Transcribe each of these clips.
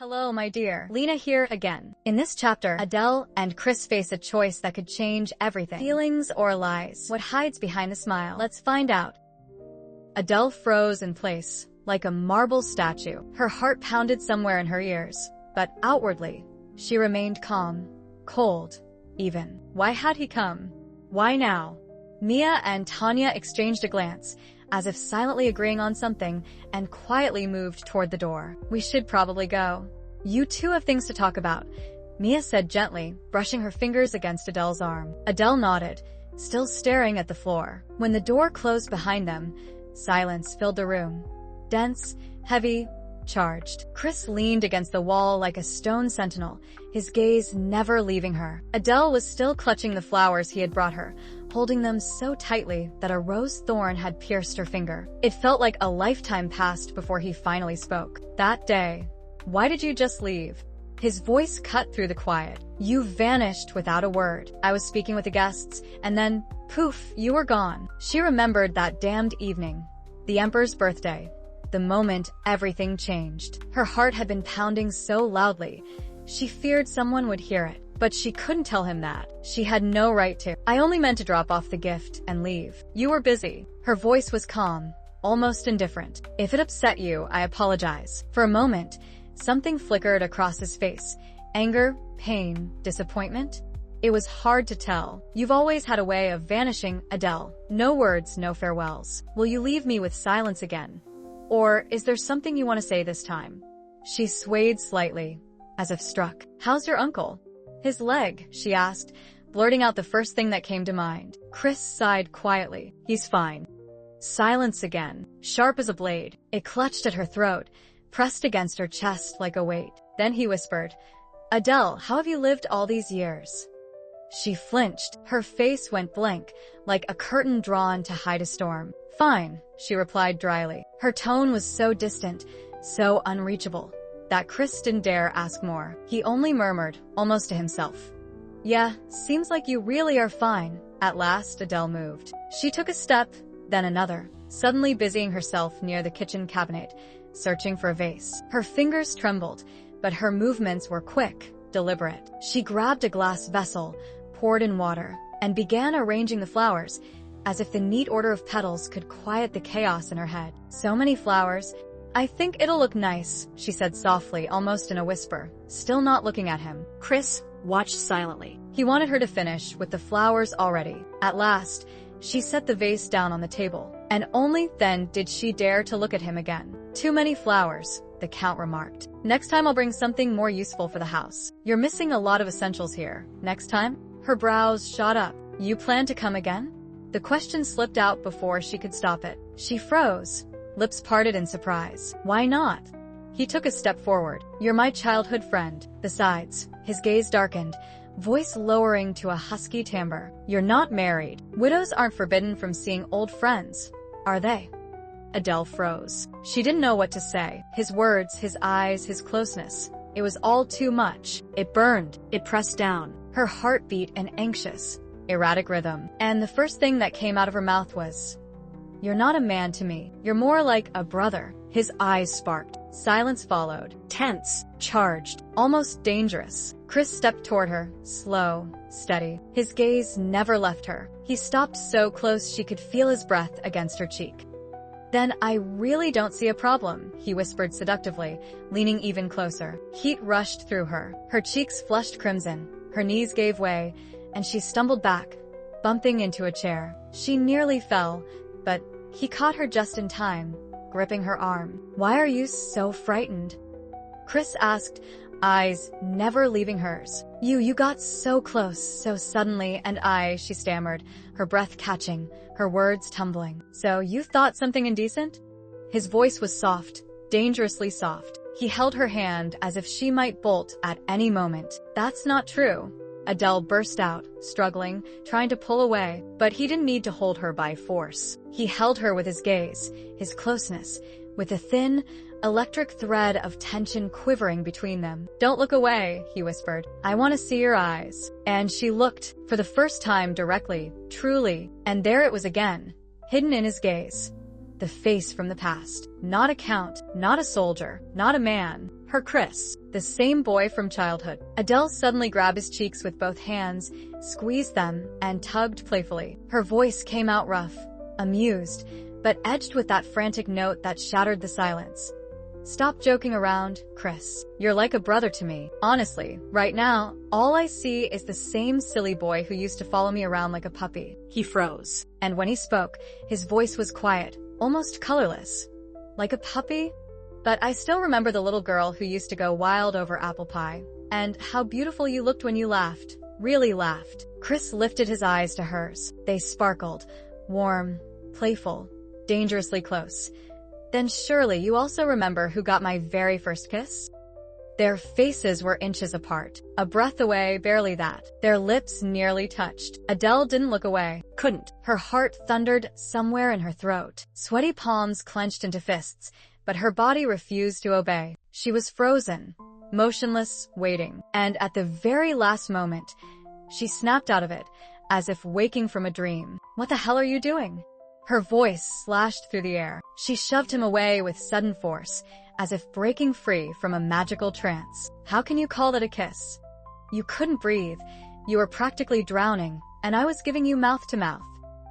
Hello, my dear. Lena here again. In this chapter, Adele and Chris face a choice that could change everything. Feelings or lies? What hides behind the smile? Let's find out. Adele froze in place, like a marble statue. Her heart pounded somewhere in her ears, but outwardly, she remained calm, cold, even. Why had he come? Why now? Mia and Tanya exchanged a glance, as if silently agreeing on something, and quietly moved toward the door. We should probably go. You two have things to talk about, Mia said gently, brushing her fingers against Adele's arm. Adele nodded, still staring at the floor. When the door closed behind them, silence filled the room. Dense, heavy, charged. Chris leaned against the wall like a stone sentinel, his gaze never leaving her. Adele was still clutching the flowers he had brought her, holding them so tightly that a rose thorn had pierced her finger. It felt like a lifetime passed before he finally spoke. That day. Why did you just leave? His voice cut through the quiet. You vanished without a word. I was speaking with the guests, and then, poof, you were gone. She remembered that damned evening. The Emperor's birthday. The moment everything changed. Her heart had been pounding so loudly. She feared someone would hear it, but she couldn't tell him that. She had no right to. I only meant to drop off the gift and leave. You were busy. Her voice was calm, almost indifferent. If it upset you, I apologize. For a moment, something flickered across his face. Anger, pain, disappointment? It was hard to tell. You've always had a way of vanishing, Adele. No words, no farewells. Will you leave me with silence again? Or is there something you want to say this time? She swayed slightly, as if struck. How's your uncle? His leg, she asked, blurting out the first thing that came to mind. Chris sighed quietly. He's fine. Silence again, sharp as a blade. It clutched at her throat, pressed against her chest like a weight. Then he whispered, Adele, how have you lived all these years? She flinched. Her face went blank, like a curtain drawn to hide a storm. Fine, she replied dryly. Her tone was so distant, so unreachable, that Chris didn't dare ask more. He only murmured, almost to himself. Yeah, seems like you really are fine. At last, Adele moved. She took a step, then another, suddenly busying herself near the kitchen cabinet, searching for a vase. Her fingers trembled, but her movements were quick, deliberate. She grabbed a glass vessel, poured in water, and began arranging the flowers, as if the neat order of petals could quiet the chaos in her head. So many flowers. I think it'll look nice, she said softly, almost in a whisper, still not looking at him. Chris watched silently. He wanted her to finish with the flowers already. At last, she set the vase down on the table, and only then did she dare to look at him again. Too many flowers, the Count remarked. Next time I'll bring something more useful for the house. You're missing a lot of essentials here. Next time? Her brows shot up. You plan to come again? The question slipped out before she could stop it. She froze, lips parted in surprise. Why not? He took a step forward. You're my childhood friend. Besides, his gaze darkened, voice lowering to a husky timbre. You're not married. Widows aren't forbidden from seeing old friends, are they? Adele froze. She didn't know what to say. His words, his eyes, his closeness. It was all too much. It burned. It pressed down. Her heart beat an anxious, erratic rhythm. And the first thing that came out of her mouth was, You're not a man to me. You're more like a brother. His eyes sparked. Silence followed. Tense, charged, almost dangerous. Chris stepped toward her, slow, steady. His gaze never left her. He stopped so close she could feel his breath against her cheek. Then I really don't see a problem, he whispered seductively, leaning even closer. Heat rushed through her. Her cheeks flushed crimson. Her knees gave way, and she stumbled back, bumping into a chair. She nearly fell, but he caught her just in time, gripping her arm. Why are you so frightened? Chris asked, eyes never leaving hers. You got so close, so suddenly, and she stammered, her breath catching, her words tumbling. So you thought something indecent? His voice was soft, dangerously soft. He held her hand as if she might bolt at any moment. That's not true. Adele burst out, struggling, trying to pull away, but he didn't need to hold her by force. He held her with his gaze, his closeness, with a thin, electric thread of tension quivering between them. Don't look away, he whispered. I want to see your eyes. And she looked, for the first time directly, truly, and there it was again, hidden in his gaze. The face from the past. Not a count, not a soldier, not a man. Her Chris, the same boy from childhood. Adele suddenly grabbed his cheeks with both hands, squeezed them, and tugged playfully. Her voice came out rough, amused, but edged with that frantic note that shattered the silence. Stop joking around, Chris. You're like a brother to me. Honestly, right now, all I see is the same silly boy who used to follow me around like a puppy. He froze. And when he spoke, his voice was quiet, almost colorless. Like a puppy? But I still remember the little girl who used to go wild over apple pie. And how beautiful you looked when you laughed. Really laughed. Chris lifted his eyes to hers. They sparkled. Warm, playful, dangerously close. Then surely you also remember who got my very first kiss? Their faces were inches apart, a breath away, barely that. Their lips nearly touched. Adele didn't look away. Couldn't. Her heart thundered somewhere in her throat. Sweaty palms clenched into fists, but her body refused to obey. She was frozen, motionless, waiting. And at the very last moment, she snapped out of it, as if waking from a dream. What the hell are you doing? Her voice slashed through the air. She shoved him away with sudden force, as if breaking free from a magical trance. How can you call that a kiss? You couldn't breathe. You were practically drowning, and I was giving you mouth to mouth.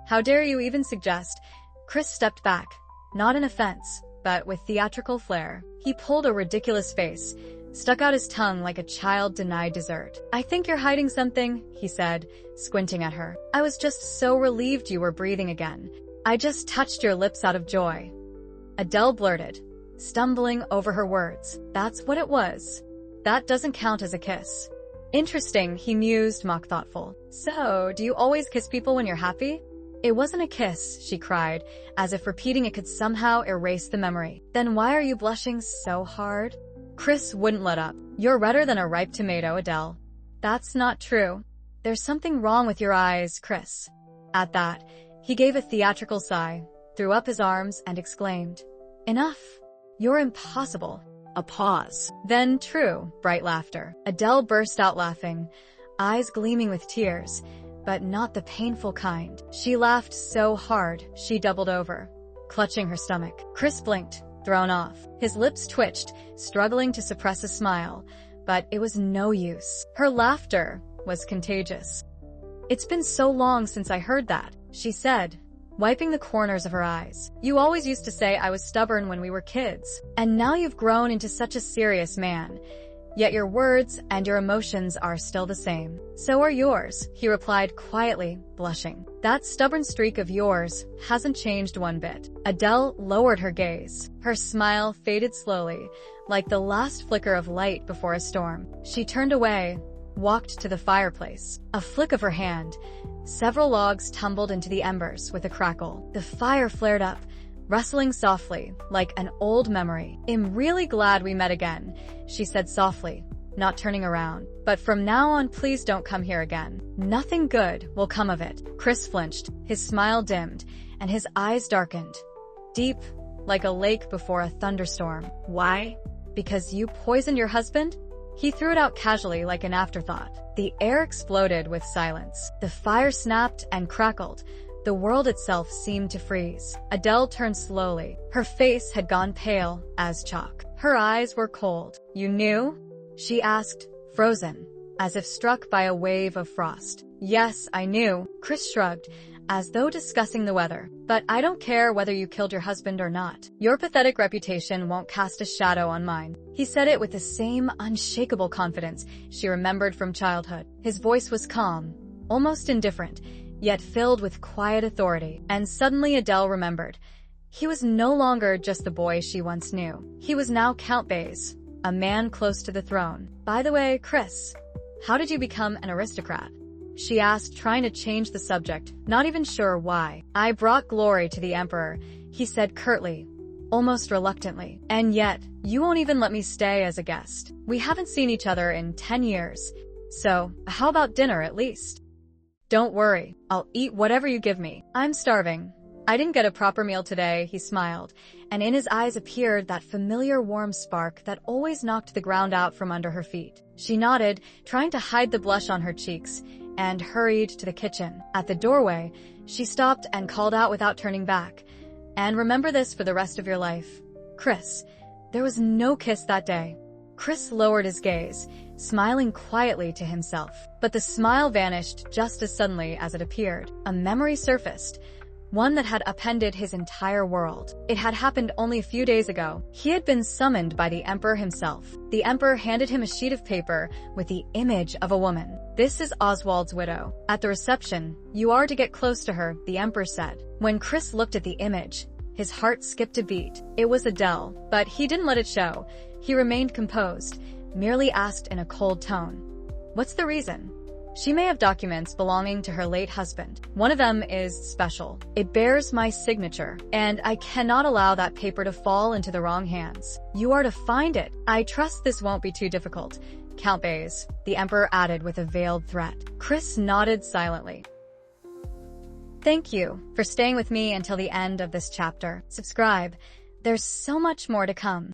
How dare you even suggest? Chris stepped back, not in offense, but with theatrical flair. He pulled a ridiculous face, stuck out his tongue like a child denied dessert. I think you're hiding something, he said, squinting at her. I was just so relieved you were breathing again. I just touched your lips out of joy. Adele blurted, stumbling over her words. That's what it was. That doesn't count as a kiss. Interesting, he mused, mock thoughtful. So, do you always kiss people when you're happy? It wasn't a kiss, she cried, as if repeating it could somehow erase the memory. Then why are you blushing so hard? Chris wouldn't let up. You're redder than a ripe tomato, Adele. That's not true. There's something wrong with your eyes, Chris. At that, he gave a theatrical sigh, threw up his arms, and exclaimed, Enough! You're impossible. A pause. Then true, bright laughter. Adele burst out laughing, eyes gleaming with tears, but not the painful kind. She laughed so hard, she doubled over, clutching her stomach. Chris blinked, thrown off. His lips twitched, struggling to suppress a smile, but it was no use. Her laughter was contagious. It's been so long since I heard that, she said, wiping the corners of her eyes. You always used to say I was stubborn when we were kids, and now you've grown into such a serious man. Yet your words and your emotions are still the same. So are yours, he replied quietly, blushing. That stubborn streak of yours hasn't changed one bit. Adele lowered her gaze. Her smile faded slowly, like the last flicker of light before a storm. She turned away, walked to the fireplace. A flick of her hand. Several logs tumbled into the embers with a crackle. The fire flared up, rustling softly, like an old memory. I'm really glad we met again, she said softly, not turning around. But from now on, please don't come here again. Nothing good will come of it. Chris flinched, his smile dimmed, and his eyes darkened. Deep, like a lake before a thunderstorm. Why? Because you poisoned your husband? He threw it out casually like an afterthought. The air exploded with silence. The fire snapped and crackled. The world itself seemed to freeze. Adele turned slowly. Her face had gone pale as chalk. Her eyes were cold. You knew? She asked, frozen, as if struck by a wave of frost. Yes, I knew, Chris shrugged, as though discussing the weather. But I don't care whether you killed your husband or not. Your pathetic reputation won't cast a shadow on mine. He said it with the same unshakable confidence she remembered from childhood. His voice was calm, almost indifferent, yet filled with quiet authority. And suddenly Adele remembered. He was no longer just the boy she once knew. He was now Count Baze, a man close to the throne. By the way, Chris, how did you become an aristocrat? She asked, trying to change the subject, not even sure why. I brought glory to the emperor, he said curtly, almost reluctantly. And yet, you won't even let me stay as a guest. We haven't seen each other in 10 years. So, how about dinner at least? Don't worry, I'll eat whatever you give me. I'm starving. I didn't get a proper meal today, he smiled, and in his eyes appeared that familiar warm spark that always knocked the ground out from under her feet. She nodded, trying to hide the blush on her cheeks, and hurried to the kitchen. At the doorway, she stopped and called out without turning back. And remember this for the rest of your life. Chris, there was no kiss that day. Chris lowered his gaze, smiling quietly to himself. But the smile vanished just as suddenly as it appeared. A memory surfaced, one that had upended his entire world. It had happened only a few days ago. He had been summoned by the Emperor himself. The Emperor handed him a sheet of paper with the image of a woman. "This is Oswald's widow. At the reception, you are to get close to her," the Emperor said. When Chris looked at the image, his heart skipped a beat. It was Adele, but he didn't let it show. He remained composed, merely asked in a cold tone, "What's the reason?" "She may have documents belonging to her late husband. One of them is special. It bears my signature, and I cannot allow that paper to fall into the wrong hands. You are to find it. I trust this won't be too difficult, Count Bays," the Emperor added with a veiled threat. Chris nodded silently. Thank you for staying with me until the end of this chapter. Subscribe. There's so much more to come.